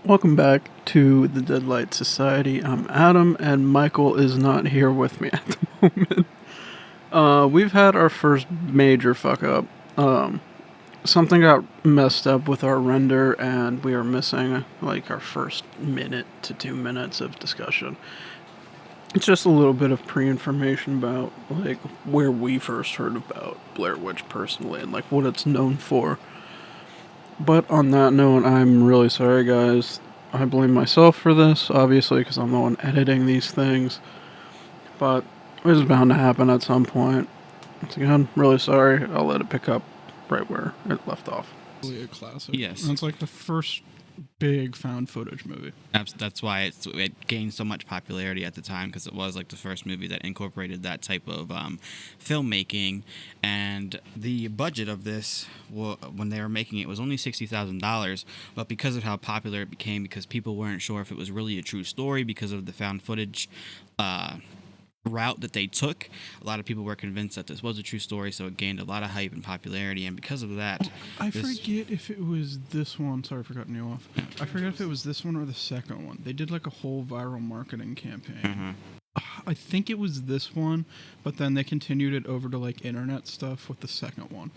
Welcome back to the Deadlight Society. I'm Adam, and Michael is not here with me at the moment. We've had our first major fuck up. Something got messed up with our render, and we are missing like our first minute to 2 minutes of discussion. It's just a little bit of pre-information about like where we first heard about Blair Witch personally, and like what it's known for. But on that note, I'm really sorry, guys. I blame myself for this, obviously, because I'm the one editing these things. But it was bound to happen at some point. Once again, really sorry. I'll let it pick up right where it left off. A classic. Yes. And it's like the first big found footage movie. That's why it gained so much popularity at the time, because it was like the first movie that incorporated that type of filmmaking. And the budget of this, when they were making it, was only $60,000. But because of how popular it became, because people weren't sure if it was really a true story because of the found footage route that they took, a lot of people were convinced that this was a true story, so it gained a lot of hype and popularity. And because of that, I forget if it was this one. Sorry for cutting you off. I forget if it was this one or the second one. They did like a whole viral marketing campaign. I think it was this one, but then they continued it over to like internet stuff with the second one.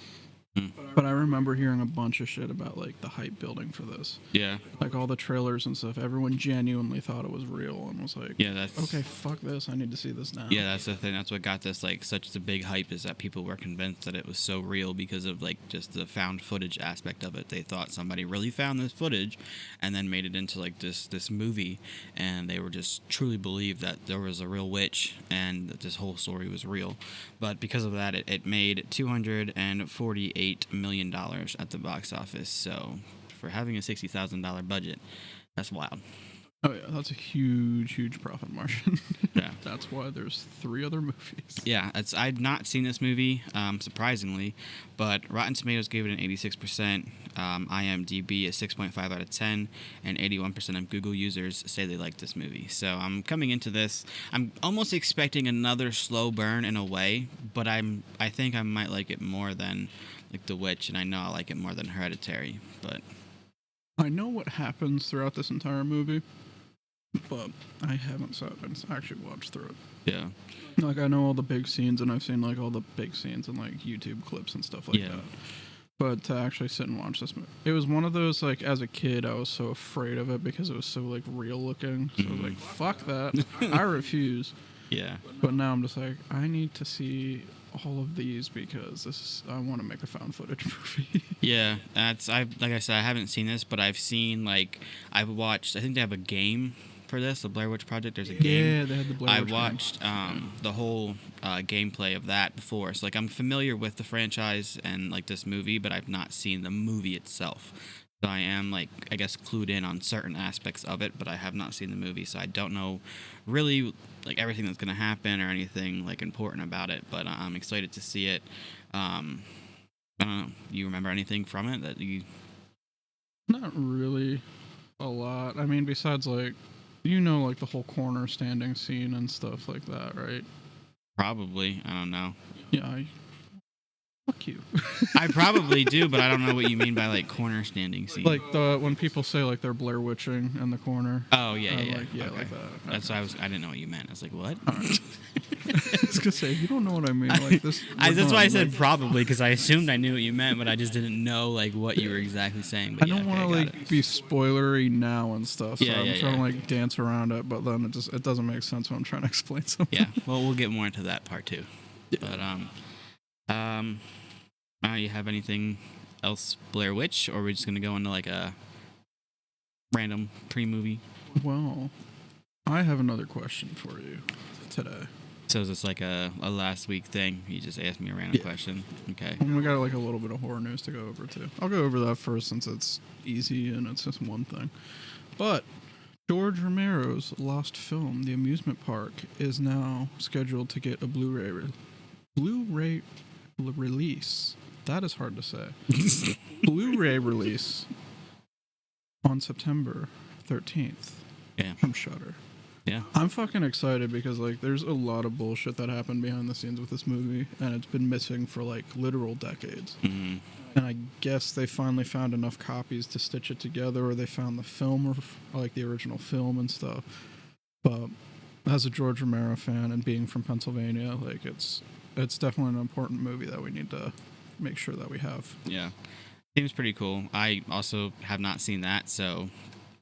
But I remember hearing a bunch of shit about like the hype building for this. Yeah. Like all the trailers and stuff. Everyone genuinely thought it was real and was like, Yeah, that's okay, fuck this. I need to see this now. Yeah, that's the thing. That's what got this like such a big hype, is that people were convinced that it was so real because of like just the found footage aspect of it. They thought somebody really found this footage and then made it into like this movie, and they were just truly believed that there was a real witch and that this whole story was real. But because of that, it made $248 million at the box office. So for having a $60,000 budget, that's wild. Oh yeah, that's a huge profit margin. Yeah. That's why there's 3 other movies. Yeah, I'd not seen this movie, surprisingly, but Rotten Tomatoes gave it an 86%, IMDb a 6.5 out of 10, and 81% of Google users say they like this movie. So I'm coming into this, I'm almost expecting another slow burn in a way, but I think I might like it more than like The Witch, and I know I like it more than Hereditary, but I know what happens throughout this entire movie, but I haven't sat and actually watched through it. yeah. Like, I know all the big scenes, and I've seen, like, all the big scenes in, like, YouTube clips and stuff like that. But to actually sit and watch this movie, it was one of those, like, as a kid, I was so afraid of it because it was so, like, real looking. So I was like, fuck that. I refuse. Yeah. But now I'm just like, I need to see all of these because I want to make a found footage movie. Yeah, like I said, I haven't seen this, but I've seen, like, I've watched, I think they have a game for this, the Blair Witch Project. There's a game. Yeah, they had the Blair Witch I watched the whole gameplay of that before. So, like, I'm familiar with the franchise and, like, this movie, but I've not seen the movie itself. So I am, like, I guess, clued in on certain aspects of it, but I have not seen the movie, so I don't know really, like, everything that's going to happen or anything, like, important about it, but I'm excited to see it. I don't know. You remember anything from it that you... Not really a lot. I mean, besides, like, you know, like, the whole corner standing scene and stuff like that, right? Probably. I don't know. Yeah, fuck you. I probably do, but I don't know what you mean by, like, corner standing scene. Like, when people say, like, they're Blair Witching in the corner. Oh, yeah. Like, okay. like that. That's why I didn't know what you meant. I was like, what? All right. I was gonna say, you don't know what I mean. Like this. That's why I said probably, because I assumed I knew what you meant, but I just didn't know like what you were exactly saying. But I don't want to like be spoilery now and stuff. So I'm trying to like dance around it, but then it doesn't make sense when I'm trying to explain something. Yeah. Well, we'll get more into that part too. Yeah. But you have anything else Blair Witch, or are we just gonna go into like a random pre-movie? Well, I have another question for you today. So is this like a last week thing? You just asked me a random question. Okay. And we got like a little bit of horror news to go over too. I'll go over that first since it's easy and it's just one thing. But George Romero's lost film, The Amusement Park, is now scheduled to get a Blu-ray release. That is hard to say. Blu-ray release on September 13th. Yeah. From Shudder. Yeah. I'm fucking excited because like there's a lot of bullshit that happened behind the scenes with this movie, and it's been missing for like literal decades. Mm-hmm. And I guess they finally found enough copies to stitch it together, or they found the film, or like the original film and stuff. But as a George Romero fan and being from Pennsylvania, like it's definitely an important movie that we need to make sure that we have. Yeah. Seems pretty cool. I also have not seen that, so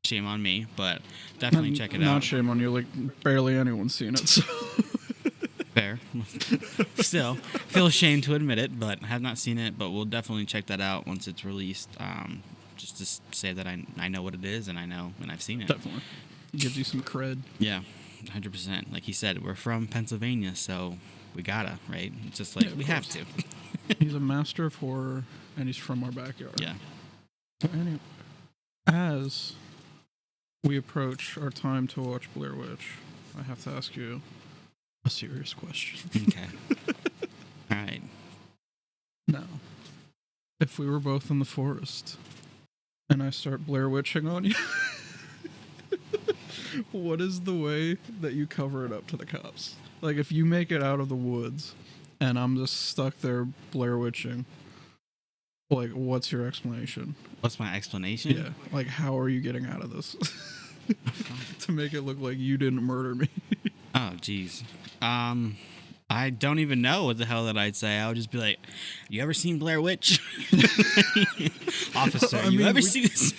shame on me, but definitely check it Not out. shame on you, like barely anyone's seen it. So. Fair. Still, feel ashamed to admit it, but have not seen it, but we'll definitely check that out once it's released. Just to say that I know what it is and I've seen it. Definitely. It gives you some cred. Yeah, 100%. Like he said, we're from Pennsylvania, so we gotta, right? It's just like, Yeah, we have to. He's a master of horror, and he's from our backyard. Yeah. Anyway, as we approach our time to watch Blair Witch, I have to ask you a serious question. Okay. All right. Now, if we were both in the forest and I start Blair Witching on you, what is the way that you cover it up to the cops? Like, if you make it out of the woods and I'm just stuck there Blair Witching, like, what's your explanation? What's my explanation? Yeah, like, how are you getting out of this? To make it look like you didn't murder me. Oh, jeez. I don't even know what the hell that I'd say. I would just be like, "You ever seen Blair Witch, officer? You ever seen this?"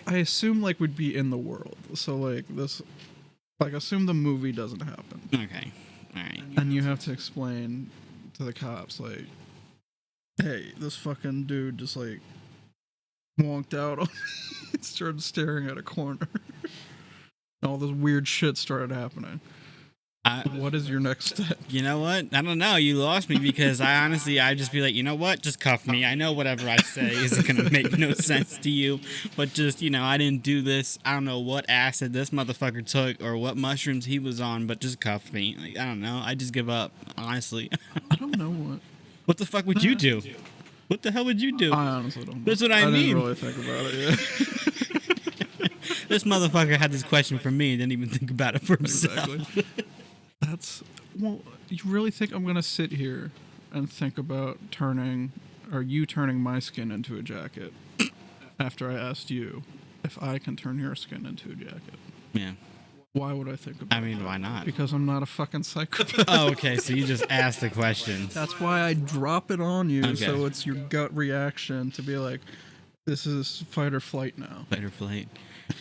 I assume, like, we'd be in the world. So, like, this, like, assume the movie doesn't happen. Okay. All right. And you have to explain to the cops, like, hey, this fucking dude just, like, wonked out on me and started staring at a corner. And all this weird shit started happening. What is your next step? You know what? I don't know. You lost me because I'd just be like, you know what? Just cuff me. I know whatever I say isn't going to make no sense to you. But just, I didn't do this. I don't know what acid this motherfucker took or what mushrooms he was on, but just cuff me. Like, I don't know. I just give up, honestly. I don't know what. What the fuck would you do? What the hell would you do? I honestly don't know. That's what I mean. didn't really think about it, yeah. This motherfucker had this question for me and didn't even think about it for himself. Exactly. Well, you really think I'm going to sit here and think about you turning my skin into a jacket after I asked you if I can turn your skin into a jacket? Yeah. Why would I think about that? Why not? Because I'm not a fucking psychopath. Oh, okay. So you just asked the question. That's why I drop it on you, Okay. so it's your gut reaction to be like, this is fight or flight now. Fight or flight.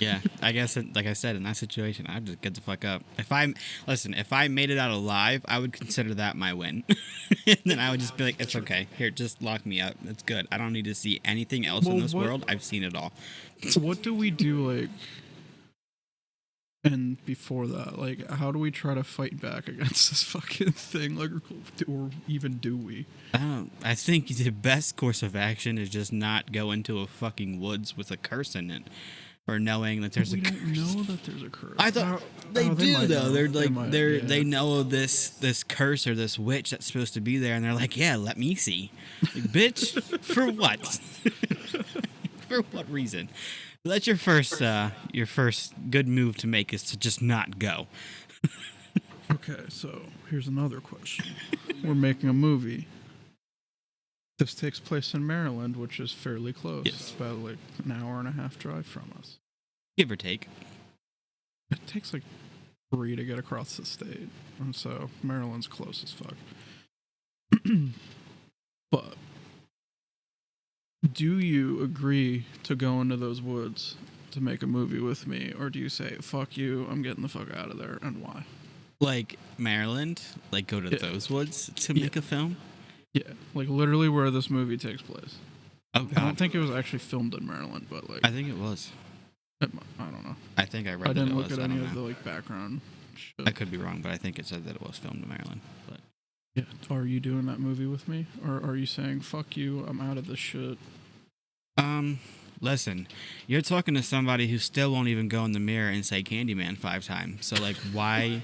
Yeah, I guess, like I said, in that situation, I'd just get the fuck up. If I made it out alive, I would consider that my win. And then I would just be like, it's okay. Here, just lock me up. It's good. I don't need to see anything else in this world. I've seen it all. What do we do, like, and before that, like, how do we try to fight back against this fucking thing? Like, or even do we? I think the best course of action is just not go into a fucking woods with a curse in it. Or knowing that there's we a don't curse. know that there's a curse. I thought they might do though. know. They're like might, they know this curse or this witch that's supposed to be there, and they're like, yeah, let me see, like, bitch, for what? For what reason? That's your first good move to make is to just not go. Okay, so here's another question. We're making a movie. This takes place in Maryland, which is fairly close. Yes. It's about like an hour and a half drive from us. Give or take. It takes like 3 to get across the state. And so Maryland's close as fuck. But do you agree to go into those woods to make a movie with me? Or do you say, fuck you, I'm getting the fuck out of there, and why? Like Maryland, like go to those woods to make a film. Yeah, like literally where this movie takes place. Oh I don't god, think it was actually filmed in Maryland, but like I think it was. I don't know. I think I read. I didn't that it look was. at I any don't of the know. like background shit. I could be wrong, but I think it said that it was filmed in Maryland. But Yeah, are you doing that movie with me, or are you saying fuck you? I'm out of this shit. listen, you're talking to somebody who still won't even go in the mirror and say Candyman 5 times. So like, why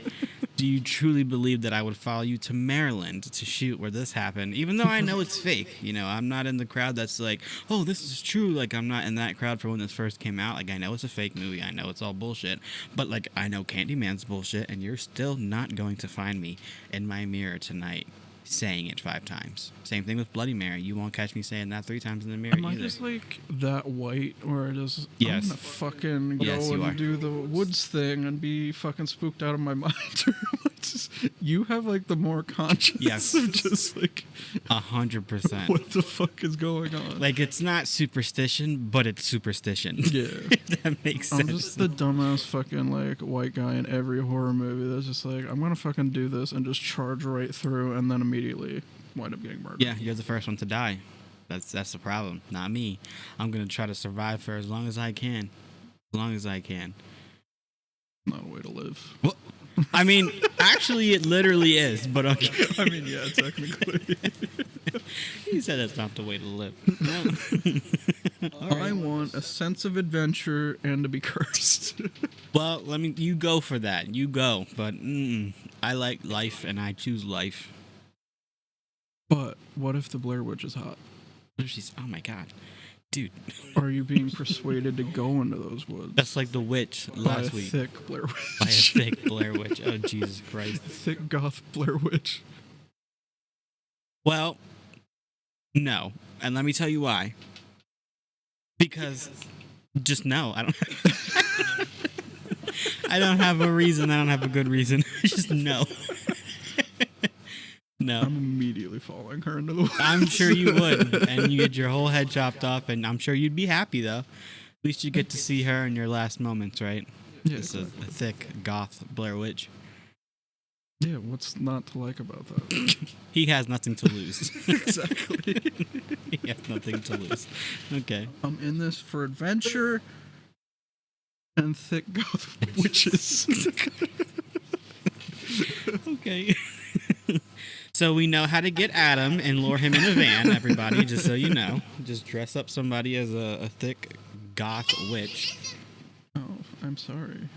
Do you truly believe that I would follow you to Maryland to shoot where this happened? Even though I know it's fake. You know, I'm not in the crowd that's like, oh, this is true. Like, I'm not in that crowd for when this first came out. Like, I know it's a fake movie. I know it's all bullshit. But, like, I know Candyman's bullshit, and you're still not going to find me in my mirror tonight saying it 5 times. Same thing with Bloody Mary. You won't catch me saying that 3 times in the mirror Am I either. just like that white where it is? Yes. I'm gonna fucking go Yes, you and are. do the woods thing and be fucking spooked out of my mind. You have like the more conscious. Yes. Of just like 100%. what the fuck is going on? Like, it's not superstition, but it's superstition. Yeah. If that makes sense. I'm just the dumbass fucking like white guy in every horror movie that's just like, I'm gonna fucking do this and just charge right through and then immediately wind up getting murdered. Yeah, you're the first one to die. That's the problem, not me. I'm gonna try to survive for as long as I can. As long as I can. Not a way to live. Well, I mean, actually, it literally is, but okay. I mean, yeah, technically. You said that's not the way to live. I want a sense of adventure and to be cursed. Well, you go for that. You go. But I like life, and I choose life. But what if the Blair Witch is hot? What if she's... Oh, my God. Dude. Are you being persuaded to go into those woods? That's like the witch by last a week. thick Blair Witch. By a thick Blair Witch. Oh, Jesus Christ. Thick goth Blair Witch. Well, no. And let me tell you why. Because just no. I don't have a reason. I don't have a good reason. Just no. No. I'm immediately following her into the woods. I'm sure you would. And you get your whole head chopped off, and I'm sure you'd be happy, though. At least you get to see her in your last moments, right? Yeah, Just a thick goth Blair Witch. Yeah, what's not to like about that? He has nothing to lose. Exactly. He has nothing to lose. Okay. I'm in this for adventure and thick goth witches. Okay. So we know how to get Adam and lure him in a van, everybody, just so you know. Just dress up somebody as a thick goth witch. Oh, I'm sorry.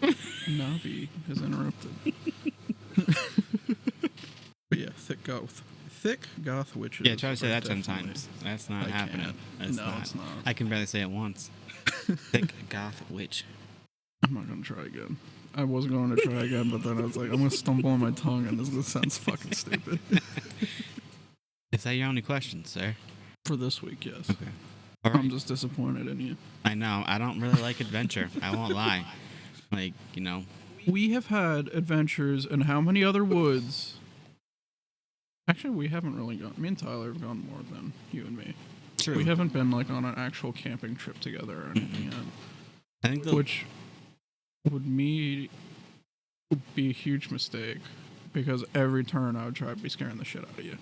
Navi has interrupted. But yeah, thick goth witches. Yeah, try to say that 10 definitely- times. That's not I happening. can't. That's No, it's not. I can barely say it once. Thick goth witch. I'm not gonna try again. I was going to try again, but then I was like, I'm gonna stumble on my tongue, and this sounds fucking stupid. Is that your only question, sir? For this week, yes. Okay. All right. I'm just disappointed in you. I know. I don't really like adventure. I won't lie. Like, you know. We have had adventures in how many other woods? Actually, we haven't really gone. Me and Tyler have gone more than you and me. True. We haven't been like on an actual camping trip together or anything yet. I think Which would be a huge mistake because every turn I would try to be scaring the shit out of you.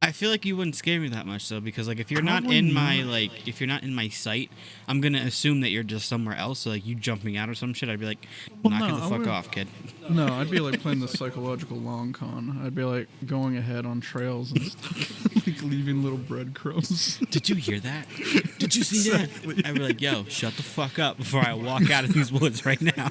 I feel like you wouldn't scare me that much though, because like if you're not Probably in my not. if you're not in my sight, I'm gonna assume that you're just somewhere else. So like you jumping out or some shit, I'd be like, Well, knock no, it I the fuck would- off, kid. No, I'd be like playing the psychological long con. I'd be like going ahead on trails and stuff, like leaving little breadcrumbs. Did you hear that? Did you see that? I'd be like, yo, shut the fuck up before I walk out of these woods right now.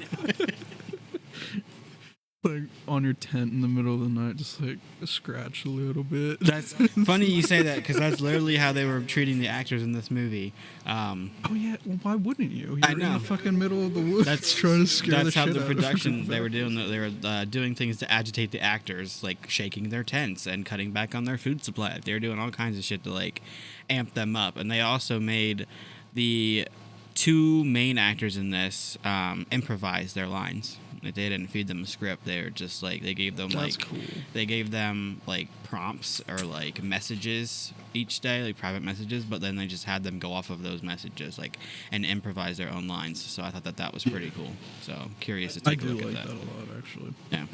Like on your tent in the middle of the night, just like scratch a little bit. That's funny you say that, because that's literally how they were treating the actors in this movie. Oh yeah, well, why wouldn't you? You're I in know. the fucking middle of the woods. That's trying to scare the That's how shit the out of production they were everybody. doing. They were doing things to agitate the actors, like shaking their tents and cutting back on their food supply. They were doing all kinds of shit to like amp them up. And they also made the 2 main actors in this improvise their lines. Like, they didn't feed them a script. They were just like they gave them That's like cool. they gave them like prompts or like messages each day, like private messages. But then they just had them go off of those messages, like and improvise their own lines. So I thought that was pretty cool. So curious to I take a do look like at that that. a lot, actually. Yeah.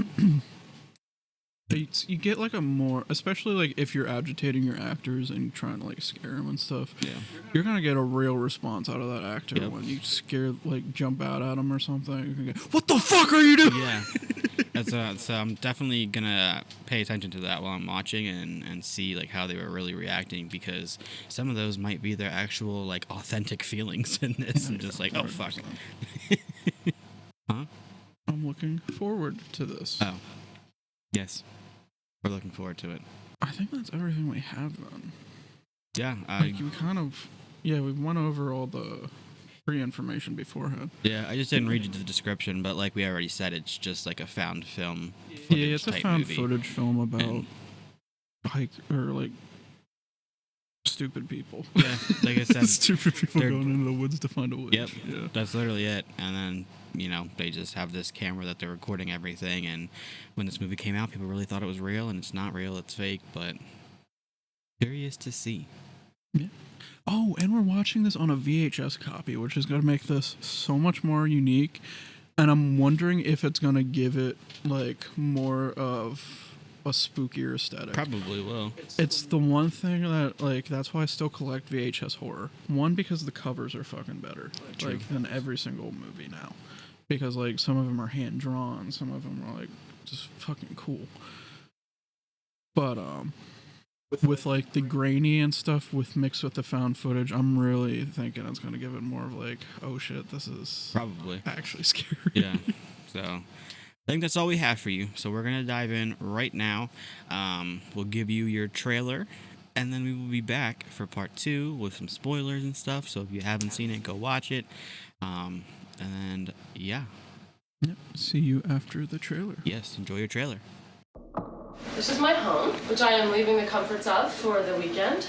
You get like a more, especially like if you're agitating your actors and you're trying to like scare them and stuff. Yeah. You're gonna get a real response out of that actor Yep. when you scare, like jump out at him or something. You're gonna go, "What the fuck are you doing?" Yeah. So I'm definitely gonna pay attention to that while I'm watching and see like how they were really reacting, because some of those might be their actual like authentic feelings in this, and just like, oh fuck. Huh? I'm looking forward to this. Oh, yes, we're looking forward to it. I think that's everything we have then. Yeah, Like, we kind of, we went over all the pre-information beforehand. yeah. I just didn't read you the description, but like we already said, it's just like a found film. Yeah, it's a type found movie. footage film about And- stupid people. Yeah, like I said, stupid people they're- going into the woods to find a witch. Yep, Yeah. that's literally it. And then, they just have this camera that they're recording everything. And when this movie came out, people really thought it was real, and it's not real, it's fake. But curious to see. Yeah. Oh, and we're watching this on a VHS copy, which is going to make this so much more unique. And I'm wondering if it's going to give it, like, more of a spookier aesthetic. Probably will. It's the one thing that, like, that's why I still collect VHS horror. One, because the covers are fucking better, True. like, than every single movie now. Because, like, some of them are hand-drawn, some of them are, like, just fucking cool. But, with, like, the grainy and stuff mixed with the found footage, I'm really thinking it's going to give it more of, like, oh shit, this is Probably. actually scary. Yeah. So I think that's all we have for you. So we're going to dive in right now. We'll give you your trailer, and then we will be back for part 2 with some spoilers and stuff. So if you haven't seen it, go watch it. And yeah. Yep. See you after the trailer. Yes, enjoy your trailer. This is my home, which I am leaving the comforts of for the weekend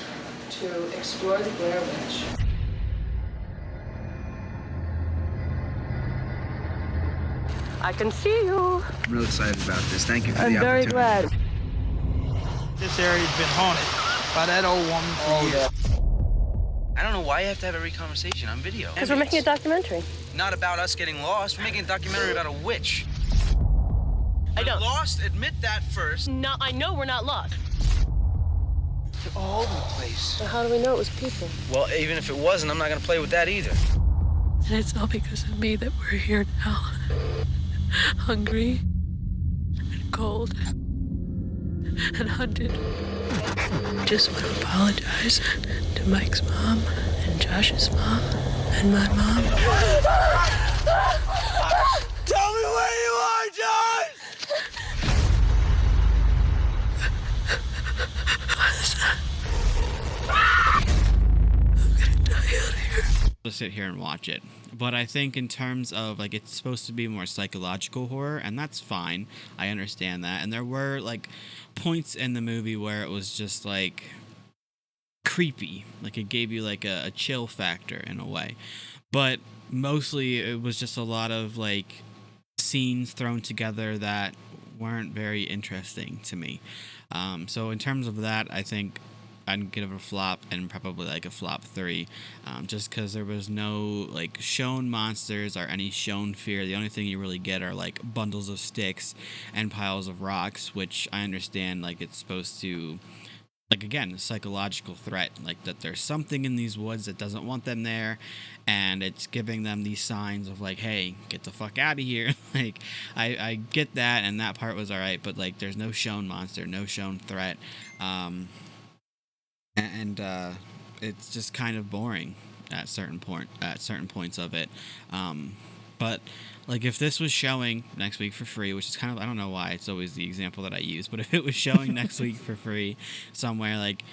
to explore the Blair Witch. I can see you. I'm real excited about this. Thank you for I'm the very opportunity. glad. This area's been haunted by that old woman for years. I don't know why you have to have every conversation on video. Because we're making a documentary. Not about us getting lost. We're making a documentary about a witch. I We're don't. lost. Admit that first. No, I know we're not lost. You're all over the place. So how do we know it was people? Well, even if it wasn't, I'm not gonna play with that either. And it's all because of me that we're here now. Hungry and cold and hunted. Just want to apologize to Mike's mom and Josh's mom and my mom. Tell me where you are, Josh! To sit here and watch it. But I think in terms of like it's supposed to be more psychological horror, and that's fine. I understand that. And there were like points in the movie where it was just like creepy. Like it gave you like a chill factor in a way. But mostly it was just a lot of like scenes thrown together that weren't very interesting to me. So in terms of that, I think I'd give it a flop, and probably like a flop 3, just because there was no like shown monsters or any shown fear. The only thing you really get are like bundles of sticks and piles of rocks, which I understand like it's supposed to, like again, a psychological threat, like that there's something in these woods that doesn't want them there, and it's giving them these signs of like, hey, get the fuck out of here. Like I get that, and that part was all right, but like there's no shown monster, no shown threat. And it's just kind of boring at certain points of it. But like if this was showing next week for free, which is kind of, I don't know why it's always the example that I use, but if it was showing next week for free somewhere, like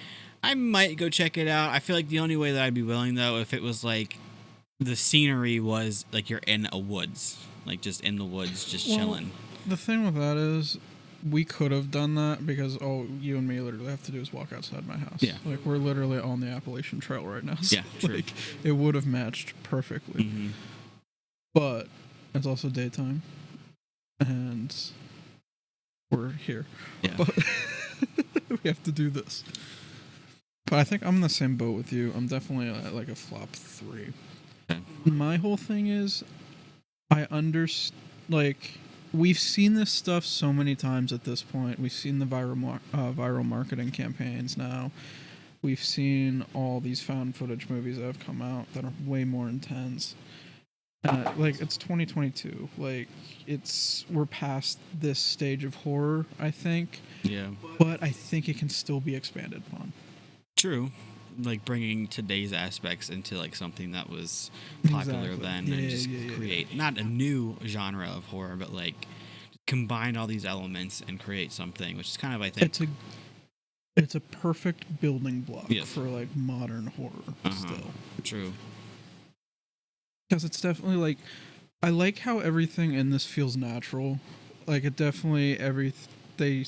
I might go check it out. I feel like the only way that I'd be willing though, if it was like the scenery was like you're in a woods, like just in the woods, just chilling. The thing with that is, we could have done that because all you and me literally have to do is walk outside my house. Yeah. Like, we're literally on the Appalachian Trail right now. So, Yeah, true. like, it would have matched perfectly. Mm-hmm. But it's also daytime. And we're here. Yeah. But we have to do this. But I think I'm in the same boat with you. I'm definitely at like a flop 3. Okay. My whole thing is, I understand, like, we've seen this stuff so many times at this point. We've seen the viral marketing campaigns now. We've seen all these found footage movies that have come out that are way more intense. Like, it's 2022. Like, we're past this stage of horror, I think. Yeah. But I think it can still be expanded upon. True. like bringing today's aspects into like something that was popular Exactly. then, Yeah, and just yeah. create not a new genre of horror, but like combine all these elements and create something, which is kind of, I think, It's a perfect building block Yes. for like modern horror still. true. Because it's definitely like, I like how everything in this feels natural. Like it definitely they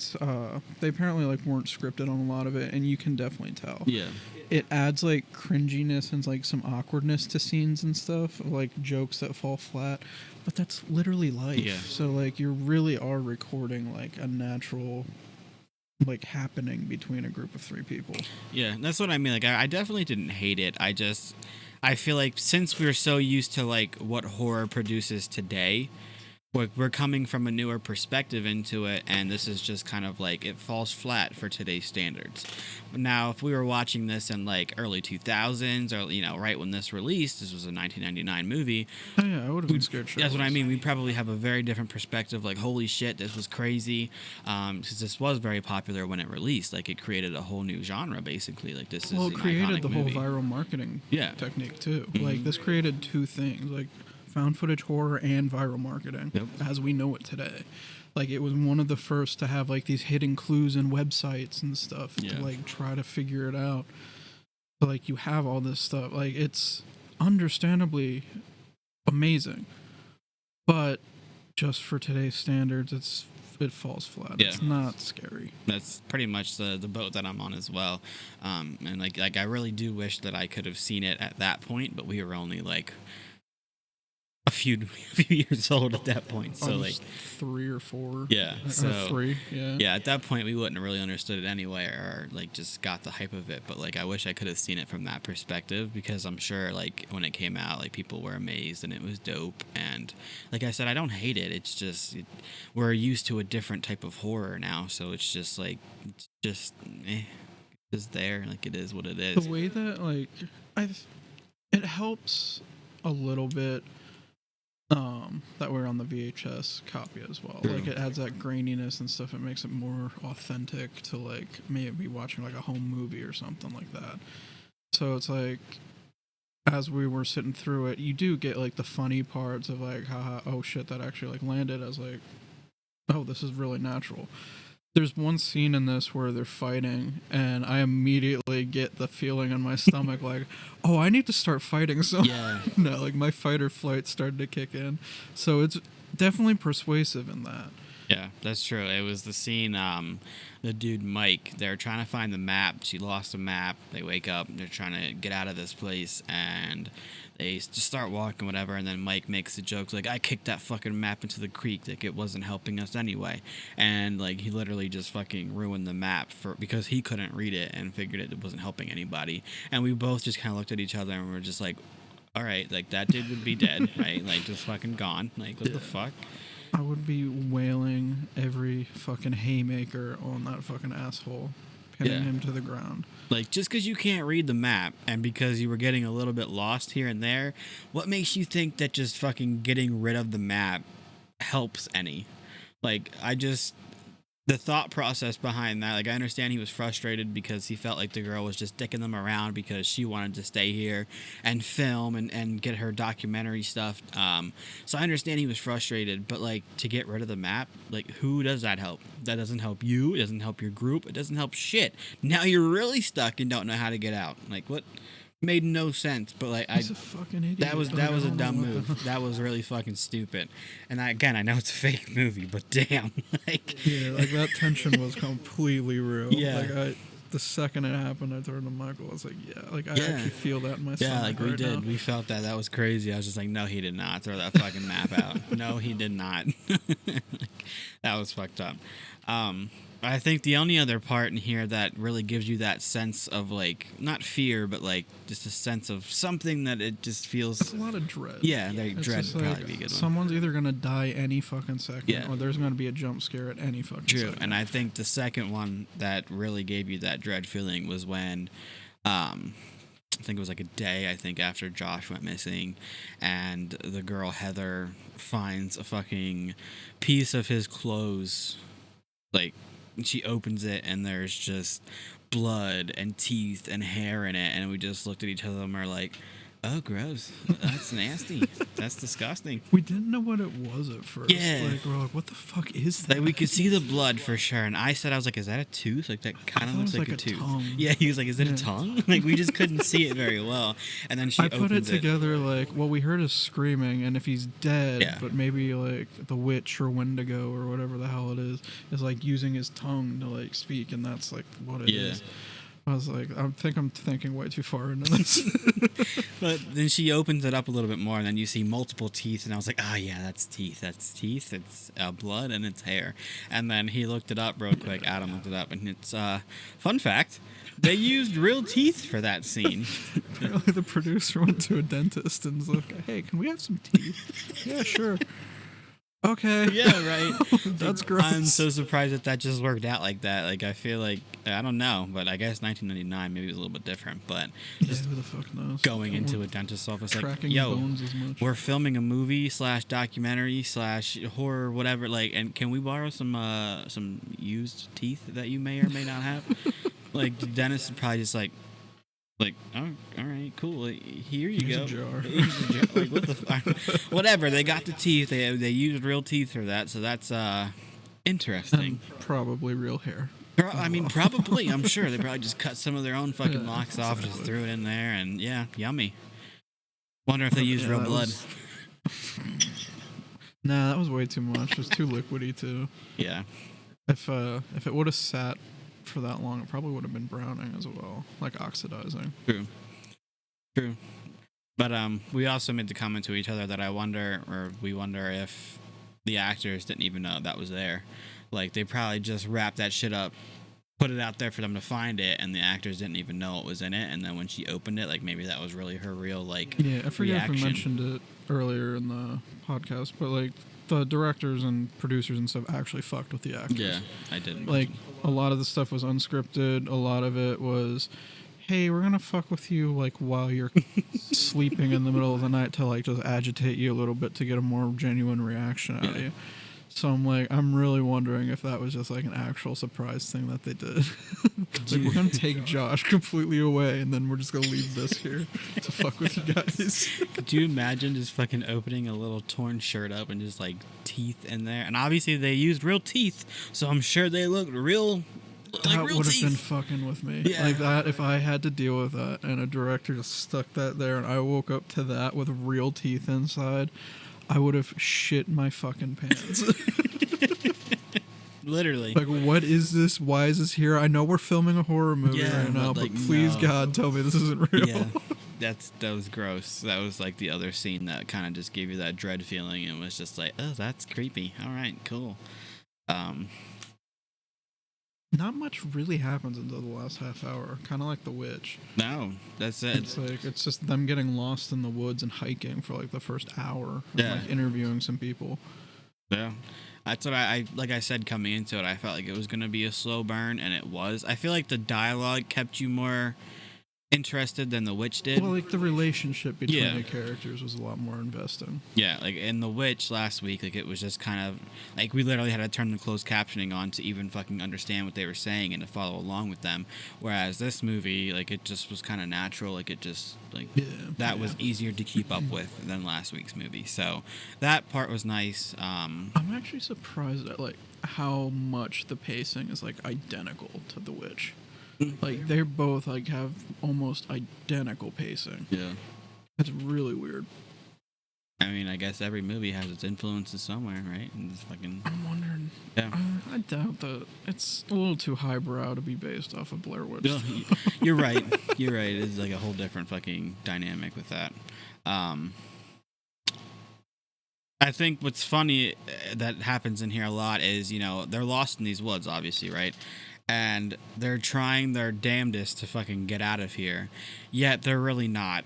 apparently like weren't scripted on a lot of it, and you can definitely tell. Yeah. It adds like cringiness and like some awkwardness to scenes and stuff, like jokes that fall flat. But that's literally life. Yeah. So like you really are recording like a natural like happening between a group of 3 people. Yeah, that's what I mean. Like, I definitely didn't hate it. I feel like since we're so used to like what horror produces today, we're coming from a newer perspective into it, and this is just kind of like it falls flat for today's standards. Now, if we were watching this in like early 2000s, or you know, right when this released, this was a 1999 movie. Oh yeah, I would have been scared. That's what I mean. We probably have a very different perspective. Like, holy shit, this was crazy. Because this was very popular when it released. Like, it created a whole new genre, basically. Like, this is Well, an it created iconic the movie. whole viral marketing Yeah. technique too. Like this created 2 things, like found footage horror and viral marketing Yep. as we know it today. Like it was one of the first to have like these hidden clues in websites and stuff Yeah. to like try to figure it out. But like you have all this stuff. Like it's understandably amazing. But just for today's standards, it falls flat. Yeah. It's not scary. That's pretty much the boat that I'm on as well. And like I really do wish that I could have seen it at that point, but we were only like a few years old at that point. So like 3 or 4. Yeah, Or so 3. Yeah. yeah, at that point we wouldn't have really understood it anyway, or like just got the hype of it. But like I wish I could have seen it from that perspective, because I'm sure like when it came out, like people were amazed and it was dope. And like I said, I don't hate it. It's just we're used to a different type of horror now, so it's just like it's there. Like it is what it is. The way that like it helps a little bit that we're on the VHS copy as well. True. Like it adds that graininess and stuff. It makes it more authentic to like maybe watching like a home movie or something like that. So it's like as we were sitting through it, you do get like the funny parts of like, haha, oh shit, that actually like landed. I was like, oh, this is really natural. There's one scene in this where they're fighting, and I immediately get the feeling in my stomach like, oh, I need to start fighting. So Yeah. no, like my fight or flight started to kick in. So it's definitely persuasive in that. Yeah, that's true. It was the scene, the dude Mike, they're trying to find the map. She lost the map. They wake up, they're trying to get out of this place, and they just start walking, whatever, and then Mike makes the joke, like, I kicked that fucking map into the creek, like, it wasn't helping us anyway. And, like, he literally just fucking ruined the map because he couldn't read it and figured it wasn't helping anybody. And we both just kind of looked at each other and we were just like, all right, like, that dude would be dead, right? Like, just fucking gone. Like, what the fuck? I would be wailing every fucking haymaker on that fucking asshole, pinning him to the ground. Like, just because you can't read the map and because you were getting a little bit lost here and there, what makes you think that just fucking getting rid of the map helps any? Like, the thought process behind that, like, I understand he was frustrated because he felt like the girl was just dicking them around because she wanted to stay here and film and get her documentary stuff. So I understand he was frustrated, but, like, to get rid of the map, like, who does that help? That doesn't help you. It doesn't help your group. It doesn't help shit. Now you're really stuck and don't know how to get out. Like, what? Made no sense, but like He's a fucking idiot. that was Like, I a don't know dumb what the- move. That was really fucking stupid. And I know it's a fake movie, but damn, like Yeah, like that tension was completely real. Yeah. Like the second it happened, I turned to Michael. I was like, yeah, like I Yeah. actually feel that in my stomach. yeah, like we right did. now. We felt that. That was crazy. I was just like, no, he did not throw that fucking map out. No, he did not. Like, that was fucked up. I think the only other part in here that really gives you that sense of like not fear, but like just a sense of something that it just feels. It's a lot of dread. Yeah, It's dread just would like, probably be a good one. someone's either gonna die any fucking second, Yeah. or there's gonna be a jump scare at any fucking True, second. and I think the second one that really gave you that dread feeling was when, I think it was like a day, after Josh went missing, and the girl Heather finds a fucking piece of his clothes, like, she opens it and there's just blood and teeth and hair in it, and we just looked at each other and we're like, oh, gross. That's nasty. That's disgusting. We didn't know what it was at first. Yeah. Like, we're like, what the fuck is that? Like, we could see the blood for sure. And I was like, is that a tooth? Like, that kind of thought it looks was like like a a tooth. tongue. Yeah, he was like, is it a tongue? Like, we just couldn't see it very well. And then she I put it opens together like, well, we heard us screaming, and if he's dead, Yeah. but maybe like the witch or Wendigo or whatever the hell it is like using his tongue to like speak, and that's like what it is. Yeah. I was like, I think I'm thinking way too far into this. But then she opens it up a little bit more, and then you see multiple teeth, and I was like, oh, yeah, that's teeth. That's teeth. It's blood, and it's hair. And then he looked it up real quick. Adam looked it up, and it's, fun fact, they used real teeth for that scene. Apparently, the producer went to a dentist and was like, hey, can we have some teeth? Yeah, sure. Okay. Yeah, right. That's gross. I'm so surprised that just worked out like that. Like, I feel like, I don't know, but I guess 1999 maybe it was a little bit different. But just who the fuck knows? going into a dentist's office, like, Tracking yo, bones as much. we're filming a movie / documentary / horror, whatever. Like, and can we borrow some used teeth that you may or may not have? Like, the dentist is probably just like, oh, all right, cool. Here you Here's go. a jar. Here's a jar. Like, what the fuck? Whatever. They got the teeth. They used real teeth for that. So that's interesting. And probably real hair. I mean, probably. I'm sure they probably just cut some of their own fucking Yeah, locks off, just exactly. threw it in there, and yeah, yummy. Wonder if they used real that blood. Nah, that was way too much. It was too liquidy too. Yeah. If it would have sat for that long, it probably would have been browning as well, like oxidizing. True. But we also made the comment to each other that we wonder if the actors didn't even know that was there. Like, they probably just wrapped that shit up, put it out there for them to find it, and the actors didn't even know it was in it. And then when she opened it, like, maybe that was really her real, like, Yeah, I forget reaction. if we mentioned it earlier in the podcast, but like the directors and producers and stuff actually fucked with the actors. Yeah, I didn't. Like, a lot of the stuff was unscripted. A lot of it was, hey, we're gonna fuck with you like while you're sleeping in the middle of the night to like just agitate you a little bit to get a more genuine reaction out of you. So I'm really wondering if that was just like an actual surprise thing that they did. Like, we're gonna take Josh completely away, and then we're just gonna leave this here to fuck with you guys. Could you imagine just fucking opening a little torn shirt up and just like teeth in there? And obviously they used real teeth, so I'm sure they looked real. That real would have teeth. been fucking with me. Yeah. Like that, if I had to deal with that and a director just stuck that there and I woke up to that with real teeth inside, I would have shit my fucking pants. Literally. Like, what is this? Why is this here? I know we're filming a horror movie Yeah, right now, but, but like, please, no. God, tell me this isn't real. Yeah, that was gross. That was like the other scene that kind of just gave you that dread feeling. It was just like, oh, that's creepy. All right, cool. Not much really happens until the last half hour. Kind of like The Witch. No, that's it. It's just them getting lost in the woods and hiking for like the first hour. And, Yeah. like interviewing some people. Yeah. That's what I like I said coming into it, I felt like it was going to be a slow burn, and it was. I feel like the dialogue kept you more interested than The Witch did. Well, like the relationship between Yeah. the characters was a lot more investing. Yeah, like in The Witch last week, like it was just kind of like we literally had to turn the closed captioning on to even fucking understand what they were saying and to follow along with them. Whereas this movie, like it just was kind of natural. Like it just like that was easier to keep up with than last week's movie. So that part was nice. I'm actually surprised at like how much the pacing is like identical to The Witch. Like they're both like have almost identical pacing. Yeah. It's really weird. I mean, I guess every movie has its influences somewhere, right? And it's fucking I'm wondering. yeah. I doubt that it's a little too highbrow to be based off of Blair Witch. No, you're right. You're right. It's like a whole different fucking dynamic with that. I think what's funny that happens in here a lot is, you know, they're lost in these woods, obviously, right? And they're trying their damnedest to fucking get out of here, yet they're really not.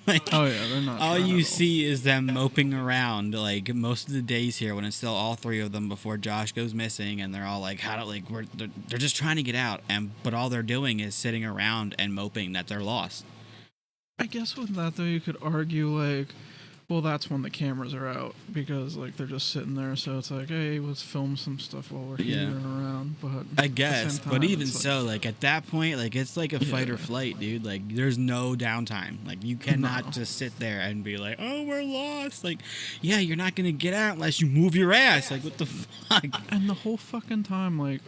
Like, Oh yeah, they're not. all trying you at see is them moping around like most of the days here when it's still all three of them before Josh goes missing, and they're all like, how to like they're just trying to get out, but all they're doing is sitting around and moping that they're lost. I guess with that though, you could argue like, Well, that's when the cameras are out because like they're just sitting there. So it's like, hey, let's film some stuff while we're here and around. But I at the guess, same but time, even it's so, like at that point, like it's like a fight or Yeah. flight, dude. Like there's no downtime. Like you cannot just sit there and be like, "Oh, we're lost." Like, yeah, you're not gonna get out unless you move your ass. Like, what the fuck? And the whole fucking time, like,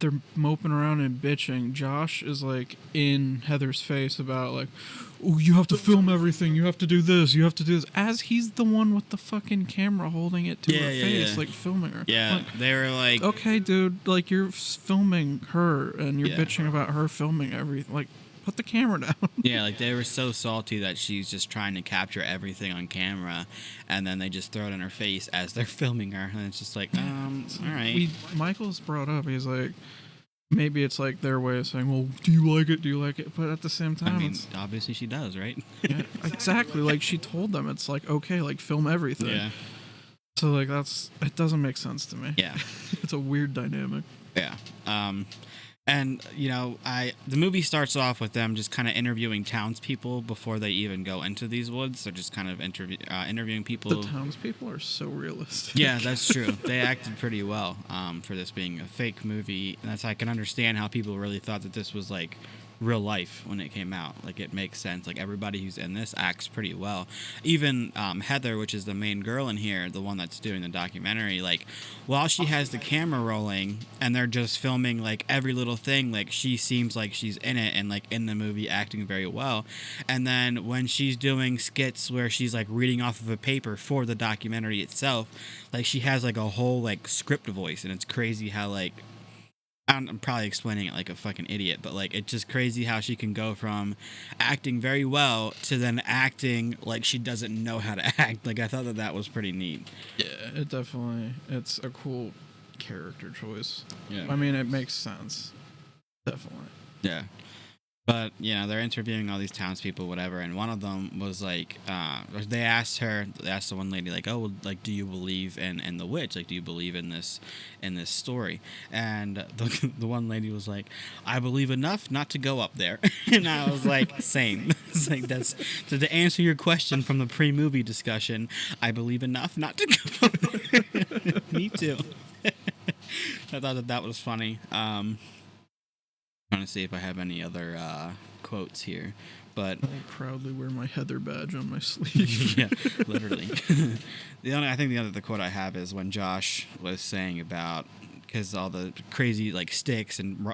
they're moping around and bitching. Josh is like in Heather's face about like, oh, you have to film everything. You have to do this. You have to do this. As he's the one with the fucking camera holding it to her face, like filming her. Yeah, Like, they were like, okay, dude, like you're filming her and you're Yeah. bitching about her filming everything. Like, put the camera down. yeah, like they were so salty that she's just trying to capture everything on camera, and then they just throw it in her face as they're filming her, and it's just like, all right. Michael's brought up. He's like, maybe it's like their way of saying, well, do you like it? Do you like it? But at the same time, I mean, it's, obviously she does, right? yeah, exactly. Like she told them, it's like, okay, like film everything. Yeah, So like it doesn't make sense to me. yeah. It's a weird dynamic. Yeah. And you know, the movie starts off with them just kind of interviewing townspeople before they even go into these woods. They're just kind of interviewing people. The townspeople are so realistic. Yeah, that's true. They acted pretty well for this being a fake movie. And I can understand how people really thought that this was like real life when it came out. Like it makes sense. Like everybody who's in this acts pretty well. Even Heather, which is the main girl in here, the one that's doing the documentary, like while she has the camera rolling and they're just filming like every little thing, like she seems like she's in it and like in the movie acting very well. And then when she's doing skits where she's like reading off of a paper for the documentary itself, like she has like a whole like script voice, and it's crazy how like I'm probably explaining it like a fucking idiot, but like it's just crazy how she can go from acting very well to then acting like she doesn't know how to act. Like I thought that was pretty neat. Yeah, it's a cool character choice. Yeah. I mean, it makes sense. Definitely. Yeah. But, you know, they're interviewing all these townspeople, whatever, and one of them was like, they asked the one lady, like, oh, well, like, do you believe in the witch? Like, do you believe in this story? And the one lady was like, I believe enough not to go up there. And I was like, same. It's like, so to answer your question from the pre-movie discussion, I believe enough not to go up there. Me too. I thought that was funny. Trying to see if I have any other quotes here, but I proudly wear my Heather badge on my sleeve. yeah, literally. I think the other quote I have is when Josh was saying about, because all the crazy like sticks and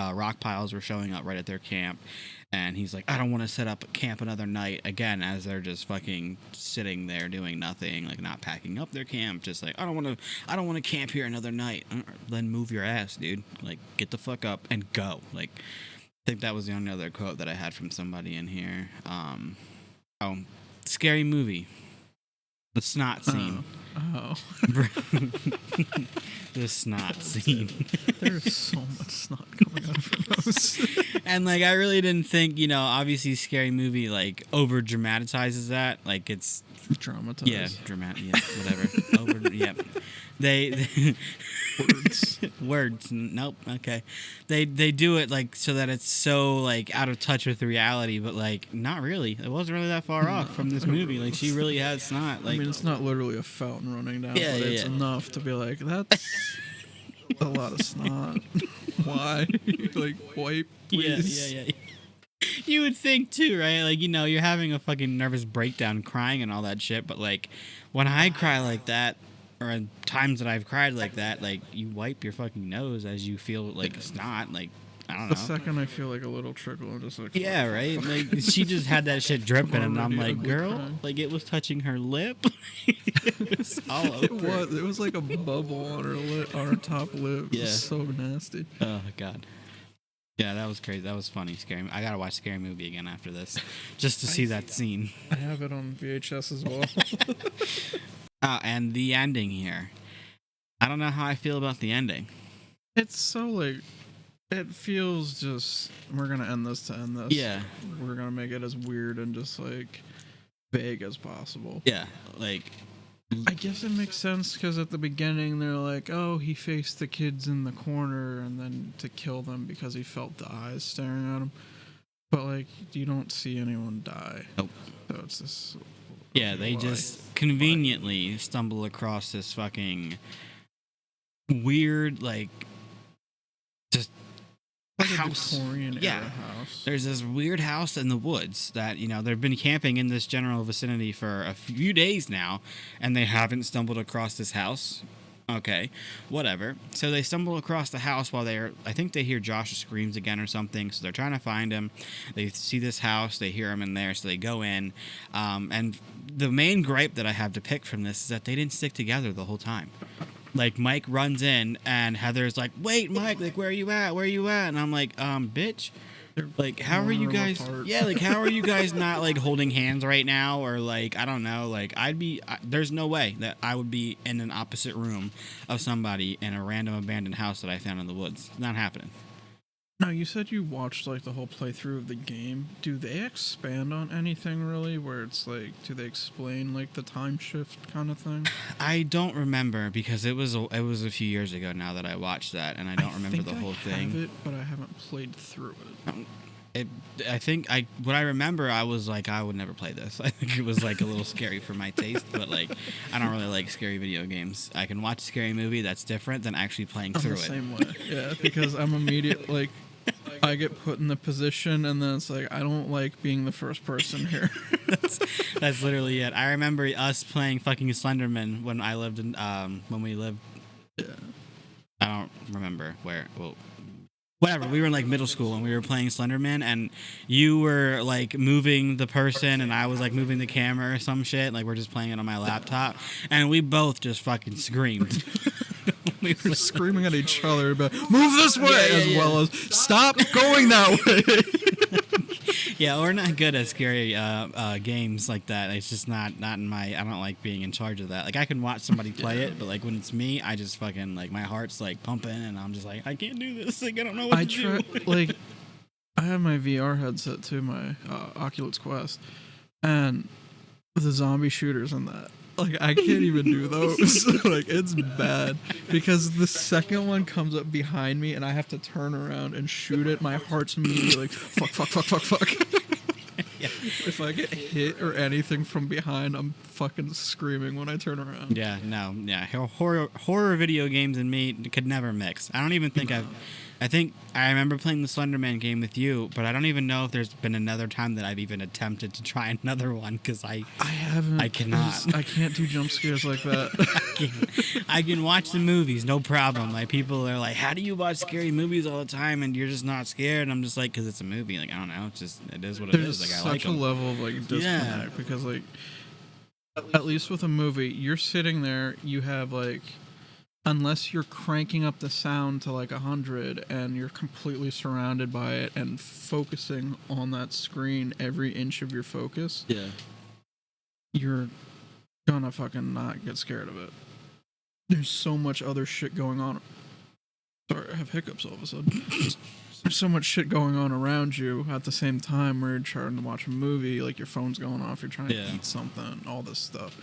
rock piles were showing up right at their camp, and he's like, I don't want to set up camp another night again, as they're just fucking sitting there doing nothing, like not packing up their camp, just like I don't want to camp here another night. Then move your ass, dude. Like get the fuck up and go. Like I think that was the only other quote that I had from somebody in here. Scary movie. The snot scene. Oh. The snot scene. There's so much snot coming out from those. And like I really didn't think, you know, obviously Scary Movie like over dramatizes that. Like it's Dramatized. yeah, dramatic, yeah, whatever. Over yeah. They words. Nope. Okay. They do it like so that it's so like out of touch with reality, but like not really. It wasn't really that far off from this movie. Like she really has snot. Like I mean, it's not literally a fountain running down, Yeah, but yeah, it's yeah. enough to be like, that's a lot of snot. Why? Like, wipe, please. yeah. You would think too, right? Like, you know, you're having a fucking nervous breakdown crying and all that shit, but like when I cry like that, or in times that I've cried like that, like you wipe your fucking nose as you feel like snot, like I don't know. The second I feel like a little trickle, I'm just like, Yeah, right? Like she just had that shit dripping and I'm Already like, ugly girl, crying. like it was touching her lip. It was all over. It was like a bubble on her lip, on her top lip. It Yeah. was so nasty. Oh god. Yeah, that was crazy. That was funny. Scary. I gotta watch Scary Movie again after this, just to see that scene. I have it on VHS as well. And the ending here. I don't know how I feel about the ending. It's so like, it feels just, we're gonna end this to end this. Yeah. We're gonna make it as weird and just like vague as possible. Yeah, like I guess it makes sense because at the beginning they're like, oh, he faced the kids in the corner and then to kill them because he felt the eyes staring at him. But like, you don't see anyone die. Nope. So it's this Yeah, they just conveniently stumble across this fucking weird, like, just Like a house. Victorian Yeah. era house. There's this weird house in the woods that, they've been camping in this general vicinity for a few days now, and they haven't stumbled across this house. Okay, whatever. So they stumble across the house while I think they hear Josh's screams again or something, so they're trying to find him. They see this house, they hear him in there, so they go in. And the main gripe that I have to pick from this is that they didn't stick together the whole time. Like, Mike runs in, and Heather's like, wait, Mike, like, where are you at? Where are you at? And I'm like, bitch. Like, how are you guys? Yeah, like, how are you guys not, like, holding hands right now? Or, like, I don't know. Like, there's no way that I would be in an opposite room of somebody in a random abandoned house that I found in the woods. It's not happening. Now, you said you watched, like, the whole playthrough of the game. Do they expand on anything, really, where it's, like, do they explain, like, the time shift kind of thing? I don't remember, because it was a few years ago now that I watched that, and I don't remember the whole thing. I have it, but I haven't played through it. What I remember, I was like, I would never play this. I think it was, like, a little scary for my taste, but, like, I don't really like scary video games. I can watch a scary movie, that's different than actually playing through it. I'm the same way, yeah, because I'm immediate, like, I get put in the position, and then it's like, I don't like being the first person here. That's literally it. I remember us playing fucking Slenderman when I lived in, when we lived, I don't remember where, well, whatever, we were in, like, middle school, and we were playing Slenderman, and you were, like, moving the person, and I was, like, moving the camera or some shit, like, we're just playing it on my laptop, and we both just fucking screamed. We were screaming at each other about, move this way, well as, stop going that way. Yeah, we're not good at scary games like that. It's just not in my, I don't like being in charge of that. Like, I can watch somebody play it, but, like, when it's me, I just fucking, like, my heart's, like, pumping, and I'm just like, I can't do this. Like, I don't know what to do. Like, I have my VR headset too, my Oculus Quest, and the zombie shooters and that. Like, I can't even do those. Like, it's bad. Because the second one comes up behind me and I have to turn around and shoot it, my heart's immediately like, fuck. Yeah. If I get hit or anything from behind, I'm fucking screaming when I turn around. Yeah, no, yeah. Horror video games and me could never mix. I don't even think I think I remember playing the Slenderman game with you, but I don't even know if there's been another time that I've even attempted to try another one, because I haven't. I cannot. I can't do jump scares like that. I can watch the movies, no problem. Like, people are like, how do you watch scary movies all the time and you're just not scared? And I'm just like, because it's a movie. Like, I don't know. It's just, it is what it is. Like, I like such a level of, like, disconnect, because, like, at least with a movie, you're sitting there, you have, like, unless you're cranking up the sound to, like, 100 and you're completely surrounded by it and focusing on that screen every inch of your focus, you're gonna fucking not get scared of it. There's so much other shit going on. Sorry, I have hiccups all of a sudden. There's so much shit going on around you at the same time where you're trying to watch a movie, like your phone's going off, you're trying to eat something, all this stuff.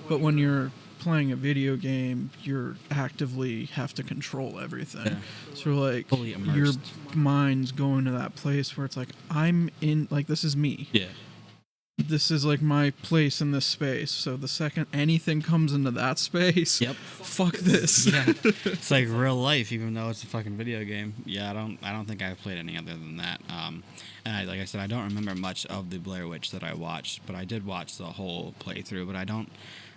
But when you're playing a video game, you actively have to control everything. Yeah. So, like, your mind's going to that place where it's like, I'm in, like, this is me. Yeah. This is, like, my place in this space. So the second anything comes into that space, fuck this. Yeah. It's like real life, even though it's a fucking video game. Yeah, I don't think I've played any other than that. And like I said, I don't remember much of the Blair Witch that I watched, but I did watch the whole playthrough. But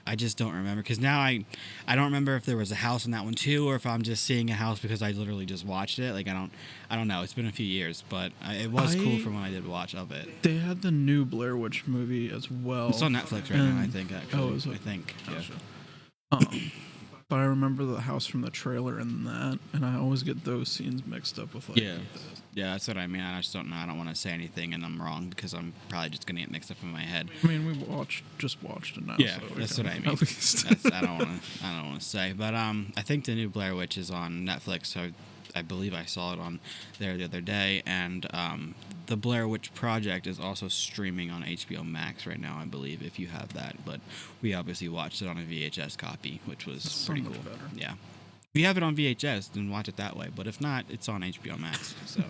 I just don't remember, because now I don't remember if there was a house in that one too, or if I'm just seeing a house because I literally just watched it. Like, I don't know. It's been a few years, but it was cool from when I did watch of it. They had the new Blair Witch movie as well. It's on Netflix right now, I think. Actually, oh, is it? I think. Yeah. But I remember the house from the trailer and that, and I always get those scenes mixed up with, like, yeah, that's what I mean. I just don't know. I don't want to say anything, and I'm wrong, because I'm probably just gonna get mixed up in my head. I mean, we just watched it now. Yeah, so that's what I mean. At least. I don't want to say, but I think the new Blair Witch is on Netflix. So I believe I saw it on there the other day, and the Blair Witch Project is also streaming on HBO Max right now, I believe, if you have that. But we obviously watched it on a VHS copy, which was pretty cool. Better. Yeah. If you have it on VHS, then watch it that way. But if not, it's on HBO Max. So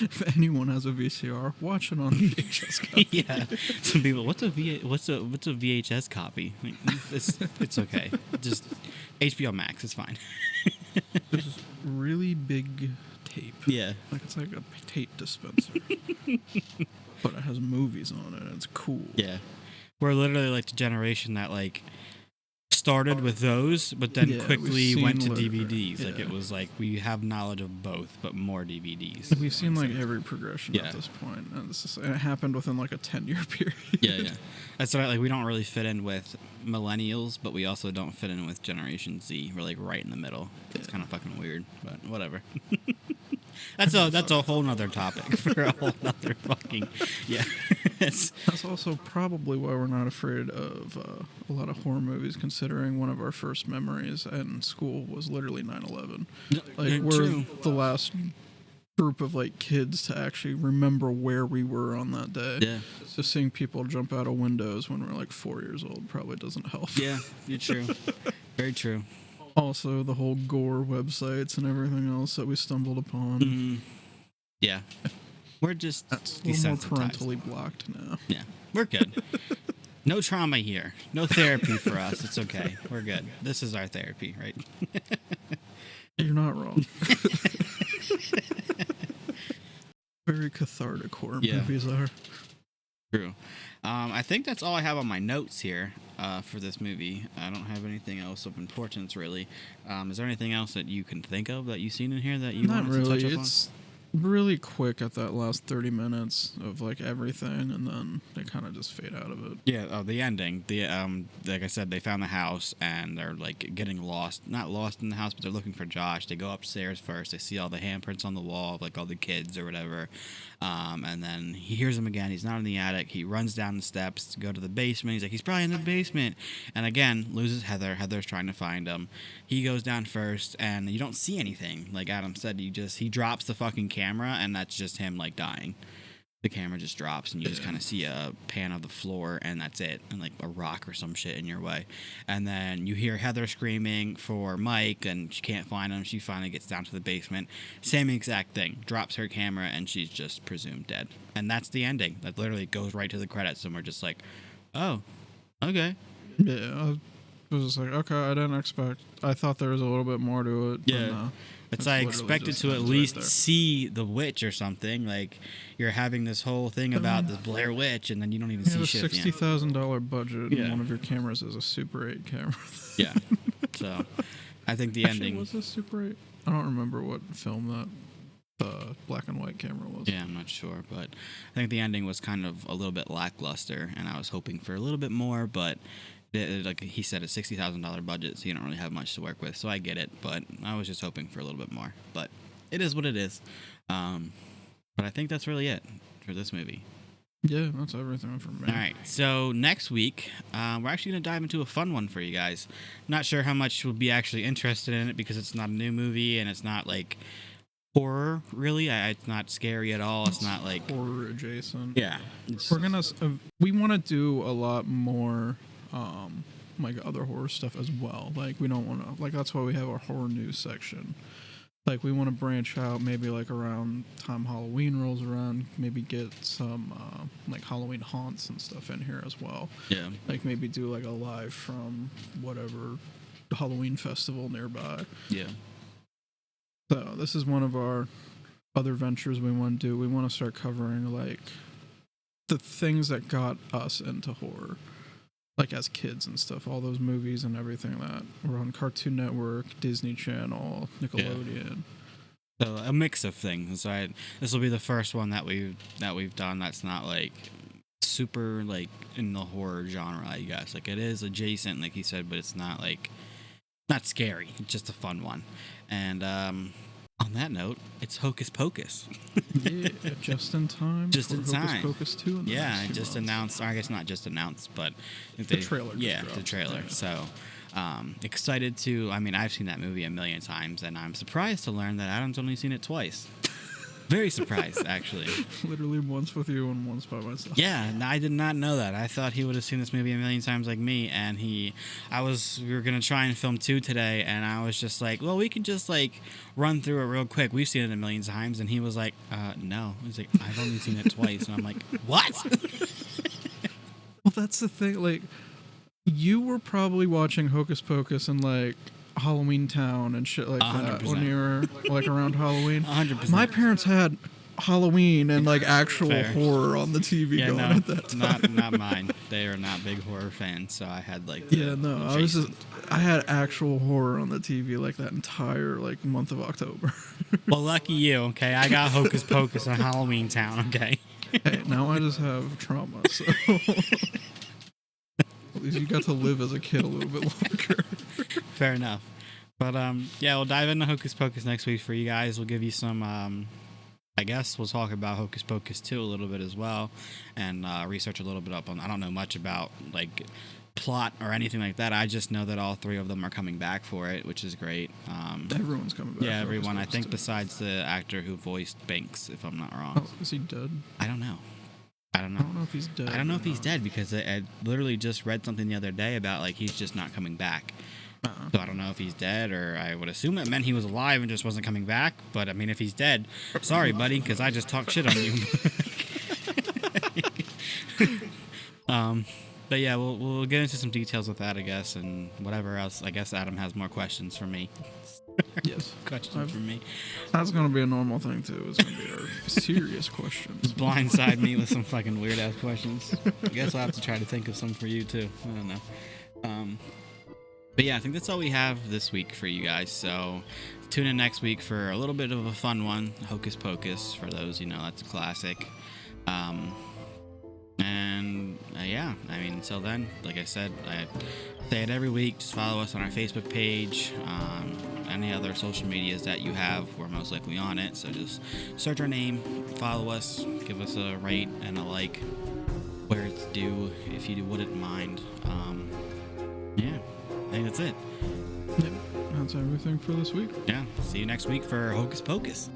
If anyone has a VCR, watch it on VHS copy. yeah, some people, what's a VHS copy? Like, it's okay. Just HBO Max, it's fine. There's this really big tape. Yeah. Like it's like a tape dispenser. But it has movies on it and it's cool. Yeah. We're literally like the generation that like started with those, but then Yeah, quickly we've went to seen DVDs. yeah. Like it was like we have knowledge of both, but more DVDs. We've seen like every progression Yeah. at this point, and and it happened within like a 10-year period. Yeah. That's right. Like we don't really fit in with millennials, but we also don't fit in with Generation Z. We're like right in the middle. It's kind of fucking weird, but whatever. That's a whole nother topic for a whole nother fucking yeah. That's also probably why we're not afraid of a lot of horror movies, considering one of our first memories in school was literally 9/11. Like we're True. the last group of like kids to actually remember where we were on that day. Yeah. So seeing people jump out of windows when we're like 4 years old probably doesn't help. Yeah, you're true. Very true. Also, the whole gore websites and everything else that we stumbled upon. Yeah. We're just That's a little more desensitized. parentally blocked now. Yeah, we're good. No trauma here. No therapy for us. It's okay. We're good. This is our therapy, right? You're not wrong. Very cathartic horror Yeah. movies are. True. I think that's all I have on my notes here for this movie. I don't have anything else of importance, really. Is there anything else that you can think of that you've seen in here that you Not wanted really. to touch up It's really quick at that last 30 minutes of like everything, and then they kind of just fade out of it. Yeah, the ending. The like I said, they found the house and they're like getting lost. Not lost in the house, but they're looking for Josh. They go upstairs first. They see all the handprints on the wall of like all the kids or whatever. And then he hears him again. He's not in the attic. He runs down the steps to go to the basement. He's like, he's probably in the basement. And again, loses Heather. Heather's trying to find him. He goes down first, and you don't see anything. Like Adam said, he drops the fucking camera, and that's just him like dying. The camera just drops and you just kind of see a pan of the floor, and that's it, and like a rock or some shit in your way. And then you hear Heather screaming for Mike, and she can't find him. She finally gets down to the basement. Same exact thing. Drops her camera, and she's just presumed dead. And that's the ending. That literally goes right to the credits, and we're just like, oh, okay. Yeah, I was just like, okay, I didn't expect. I thought there was a little bit more to it. Yeah. But no. It's It's I literally expected just to at ends right least there. see the witch or something. Like you're having this whole thing about the Blair Witch, and then you don't even You see have a shit. at the end. $60,000 budget, Yeah. and one of your cameras is a Super 8 camera. Yeah. So I think the Actually, ending. was it Super 8? I don't remember what film that black and white camera was. Yeah, I'm not sure, but I think the ending was kind of a little bit lackluster, and I was hoping for a little bit more, but like he said, a $60,000 budget, so you don't really have much to work with. So I get it, but I was just hoping for a little bit more. But it is what it is. But I think that's really it for this movie. Yeah, that's everything for me. All right, so next week, we're actually going to dive into a fun one for you guys. Not sure how much we'll be actually interested in it because it's not a new movie and it's not like horror, really. It's not scary at all. It's not like horror adjacent. Yeah. We're gonna. We want to do a lot more, like other horror stuff as well. Like we don't want to. Like that's why we have our horror news section. Like we want to branch out, maybe like around time Halloween rolls around, maybe get some like Halloween haunts and stuff in here as well. Yeah. Like maybe do like a live from whatever Halloween festival nearby. Yeah. So this is one of our other ventures we want to do. We want to start covering like the things that got us into horror, like as kids and stuff. All those movies and everything that were on Cartoon Network, Disney Channel, Nickelodeon. So a mix of things. So this will be the first one that we've done that's not like super like in the horror genre, I guess. Like it is adjacent, like he said, but it's not like not scary. It's just a fun one. And on that note, it's Hocus Pocus. Yeah, just in time. Just for in time. Hocus Pocus 2. In the Yeah, next it few just months. announced, or I guess not just announced, but The trailer just Yeah, the dropped. trailer. Yeah. So excited to. I mean, I've seen that movie a million times, and I'm surprised to learn that Adam's only seen it twice. Very surprised, actually. Literally once with you and once by myself. Yeah, I did not know that. I thought he would have seen this movie a million times like me, and we were gonna try and film 2 today, and I was just like, well, we could just like run through it real quick. We've seen it a million times, and he was like, no. He's like, I've only seen it twice, and I'm like, what? Well, that's the thing. Like, you were probably watching Hocus Pocus and like Halloween Town and shit like that 100%. when you were like around Halloween. 100%. My parents had Halloween and like actual Fair. horror on the TV going at that time. not mine. They are not big horror fans, so I had like Yeah, no, adjacent. I had actual horror on the TV like that entire like month of October. Well, lucky you. Okay, I got Hocus Pocus and Halloween Town. Okay. Hey, now I just have trauma, so at least you got to live as a kid a little bit longer. Fair enough. But yeah, we'll dive into Hocus Pocus next week for you guys. We'll give you some I guess we'll talk about Hocus Pocus 2 a little bit as well, and research a little bit up on. I don't know much about like plot or anything like that. I just know that all 3 of them are coming back for it, which is great. Everyone's coming back. Yeah, for Hocus everyone. I Pocus think too. besides the actor who voiced Banks, if I'm not wrong. Oh, is he dead? I don't know. I don't know if he's dead. I don't know or if he's not. dead because I literally just read something the other day about like he's just not coming back. So I don't know if he's dead, or I would assume it meant he was alive and just wasn't coming back. But I mean, if he's dead, sorry, buddy, because I just talked shit on you. But yeah, we'll get into some details with that, I guess, and whatever else. I guess Adam has more questions for me. Yes. Questions for me. That's gonna be a normal thing too. It's gonna be our serious questions. Blindside me with some fucking weird ass questions. I guess I'll have to try to think of some for you too. I don't know. But yeah, I think that's all we have this week for you guys. So tune in next week for a little bit of a fun one, Hocus Pocus. For those, that's a classic. And yeah, I mean, until then, like I said, I say it every week. Just follow us on our Facebook page. Any other social medias that you have, we're most likely on it. So just search our name, follow us, give us a rate and a like where it's due, if you wouldn't mind. Yeah, I think that's it. Yep, that's everything for this week. Yeah, see you next week for Hocus Pocus.